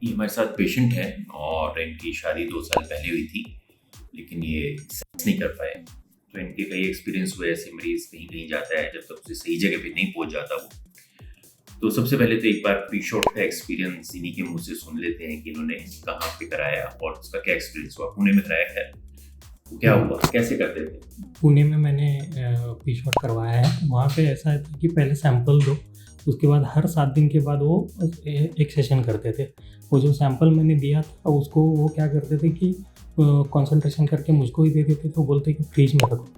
ये हमारे साथ पेशेंट है और इनकी शादी 2 साल पहले हुई थी, लेकिन ये सेक्स नहीं कर पाए। तो इनके कई एक्सपीरियंस हुए, ऐसे मरीज़ कहीं-कहीं जाता है जब तक उसे सही जगह पे नहीं पहुँच जाता वो। तो सबसे पहले तो एक बार प्री-शॉट का एक्सपीरियंस इन्हीं के मुँह से सुन लेते हैं कि इन्होंने कहाँ पे कराया और उसका क्या एक्सपीरियंस हुआ। पुणे में कराया खैर, तो क्या हुआ, कैसे करते थे? पुणे में मैंने पी शॉट करवाया है। वहाँ पे ऐसा था कि पहले सैंपल दो, उसके बाद हर 7 दिन के बाद वो एक सेशन करते थे। वो जो सैंपल मैंने दिया था उसको वो क्या करते थे कि कंसंट्रेशन करके मुझको ही दे देते थे। वो बोलते कि फ्रिज में रखो,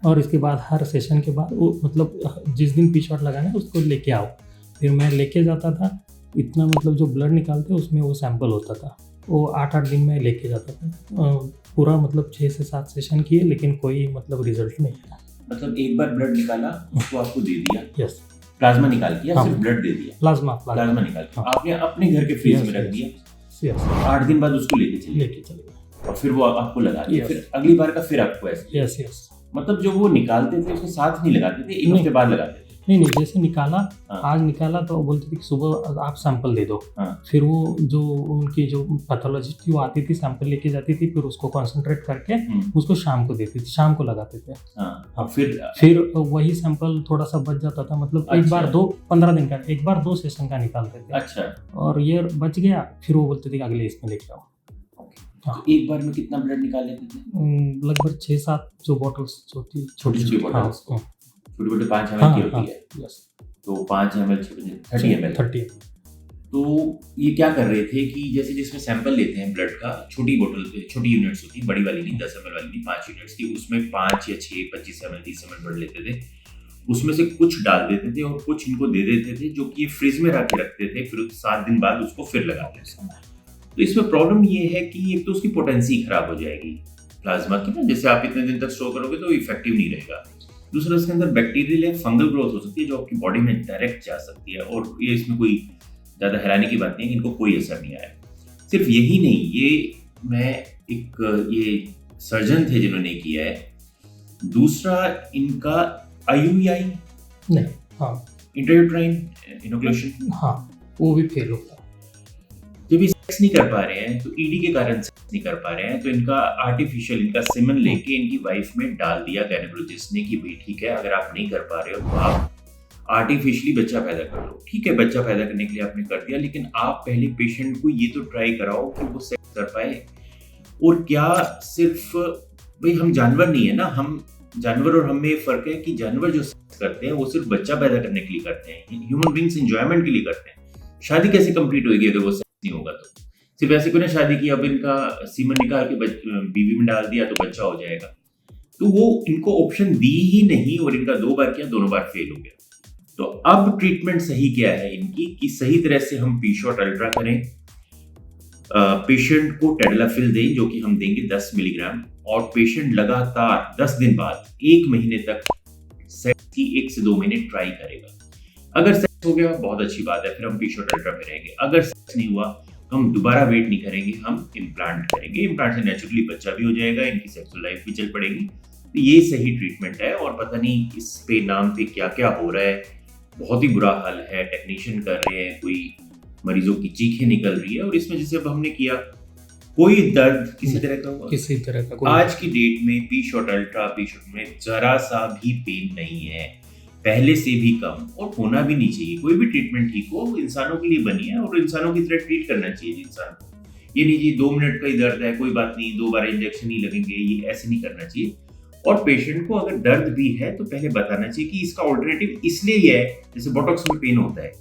और इसके बाद हर सेशन के बाद वो मतलब जिस दिन पी शॉट लगाना है उसको लेके आओ। फिर मैं लेके जाता था। इतना मतलब जो ब्लड निकालते उसमें वो सैंपल होता था। वो 8-8 दिन में लेके जाता था। पूरा मतलब 6 से 7 सेशन किए, लेकिन कोई मतलब रिजल्ट नहीं आया। मतलब एक बार ब्लड निकाला उसको आपको दे दिया? यस। प्लाज्मा निकाल के या हाँ, सिर्फ ब्लड दे दिया? प्लाज्मा निकाल के हाँ। आपने अपने घर के फ्रिज में रख दिया। यस। 8 दिन बाद उसको लेके चले गए और फिर वो आपको लगा दिया। Yes. फिर अगली बार का फिर आपको ऐसे यस। मतलब जो वो निकालते थे उसके साथ नहीं लगाते थे, एक हफ्ते बाद लगाते थे? नहीं, जैसे निकाला, हाँ। आज निकाला तो बोलते थे कि सुबह आप सैंपल दे दो। हाँ। फिर वो जो उनकी जो पैथोलॉजिस्ट थी वो आती थी, सैंपल लेके जाती थी, फिर उसको कॉन्सेंट्रेट करके उसको शाम को देती थी, शाम को लगाते थे। हाँ। फिर वही सैंपल थोड़ा सा बच जाता था, मतलब अच्छा। एक बार 15 दिन का, एक बार 2 सेशन का निकालते थे। अच्छा। और ये बच गया, फिर वो बोलते थे कि अगले इसमें लेके आओ। तो एक बार में कितना ब्लड निकाल लेते थे? लगभग 6-7 जो बॉटल्स जो थी, छोटी बॉटल्स, छोटे-छोटे 5 ml की होती है। यस। तो 5 ml 30 ml। तो ये क्या कर रहे थे कि जैसे जिसमें सैंपल लेते हैं ब्लड का, छोटी बोतल, छोटी यूनिट्स होती है, बड़ी वाली नहीं, 10 ml वाली नहीं, 5 यूनिट्स की, उसमें 5 या 6, 25 ml 30 ml ब्लड लेते थे। उसमें से कुछ डाल देते थे और कुछ इनको दे देते थे, जो कि फ्रिज में रख के रखते थे। फिर 7 दिन बाद उसको फिर लगाते थे। तो इसमें प्रॉब्लम ये है कि एक तो उसकी पोटेंसी खराब हो जाएगी प्लाज्मा की ना, जैसे आप इतने दिन तक स्टोर करोगे तो इफेक्टिव नहीं रहेगा। दूसरा, इसके अंदर बैक्टीरियल या फंगल ग्रोथ हो सकती है जो आपकी बॉडी में डायरेक्ट जा सकती है, और ये इसमें कोई ज़्यादा हैरानी की बात नहीं है, इनको कोई असर नहीं आया। सिर्फ यही नहीं, ये सर्जन थे जिन्होंने किया है। दूसरा, इनका IUI नहीं, हाँ, इंट्रायूट्राइन इनोकुलेशन, हाँ, वो भी फेल होता है। जब ये सेक्स नहीं कर पा रहे हैं तो ED के कारण सेक्स नहीं कर पा रहे हैं, तो इनका आर्टिफिशियल इनका सीमेन लेके इनकी वाइफ में डाल दिया गायनेकोलॉजिस्ट ने कि भाई ठीक है, अगर आप नहीं कर पा रहे हो तो आप आर्टिफिशियली बच्चा पैदा कर लो। ठीक है, बच्चा पैदा करने के लिए आपने कर दिया, लेकिन आप पहले पेशेंट को ये तो ट्राई कराओ कि वो सेक्स कर पाए। और क्या सिर्फ भाई हम जानवर नहीं है ना, हम जानवर और हम में फर्क है कि जानवर जो सेक्स करते हैं वो सिर्फ बच्चा पैदा करने के लिए करते हैं, ह्यूमन बींग्स एंजॉयमेंट के लिए करते हैं। शादी कैसे कंप्लीट होगी अगर वो सेक्स नहीं होगा? तो सिर्फ ऐसे कोई ना शादी की, अब इनका सीमन निकाल के बीवी में डाल दिया तो बच्चा हो जाएगा। तो वो इनको ऑप्शन दी ही नहीं, और इनका 2 बार किया, दोनों बार फेल हो गया। तो अब ट्रीटमेंट सही क्या है इनकी कि सही तरह से हम पी शॉट अल्ट्रा करें, पेशेंट को टेडलाफिल दें जो कि हम देंगे 10 मिलीग्राम, और पेशेंट लगातार 10 दिन बाद 1 महीने तक सेक्स की 1 से 2 महीने ट्राई करेगा। अगर सेक्स हो गया बहुत अच्छी बात है, फिर हम पी शॉट अल्ट्रा पे रहेंगे। अगर सेक्स नहीं हुआ तो हम दोबारा वेट नहीं करेंगे, हम इम्प्लांट करेंगे। इम्प्लांट से नेचुरली बच्चा भी हो जाएगा, इनकी सेक्सुअल लाइफ भी चल पड़ेगी। तो ये सही ट्रीटमेंट है, और पता नहीं इस पे नाम पे क्या क्या हो रहा है। बहुत ही बुरा हाल है, टेक्नीशियन कर रहे हैं, कोई मरीजों की चीखें निकल रही है, और इसमें जैसे अब हमने किया, कोई दर्द किसी तरह का हुआ? किसी तरह का आज की डेट में P shot ultra, P shot में जरा सा भी पेन नहीं है, पहले से भी कम, और होना भी नहीं चाहिए। कोई भी ट्रीटमेंट ठीक हो, इंसानों के लिए बनी है, और इंसानों की तरह ट्रीट करना चाहिए इंसान को। ये नहीं जी 2 मिनट का ही दर्द है, कोई बात नहीं, 2 बार इंजेक्शन ही लगेंगे, ये ऐसे नहीं करना चाहिए। और पेशेंट को अगर दर्द भी है तो पहले बताना चाहिए कि इसका ऑल्टरनेटिव इसलिए ही है। जैसे बोटॉक्स में पेन होता है,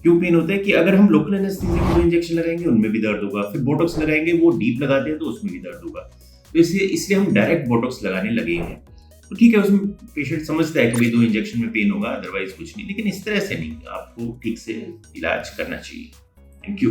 क्यों पेन होता है कि अगर हम लोकल एनेस्थीसिया में 2 इंजेक्शन लगाएंगे उनमें भी दर्द होगा, फिर बोटॉक्स लगाएंगे, वो डीप लगाते हैं तो उसमें भी दर्द होगा। तो इसलिए हम डायरेक्ट बोटॉक्स लगाने लगे हैं। तो ठीक है, उसमें पेशेंट समझता है कि भाई 2 इंजेक्शन में पेन होगा, अदरवाइज कुछ नहीं, लेकिन इस तरह से नहीं, आपको ठीक से इलाज करना चाहिए। Thank you.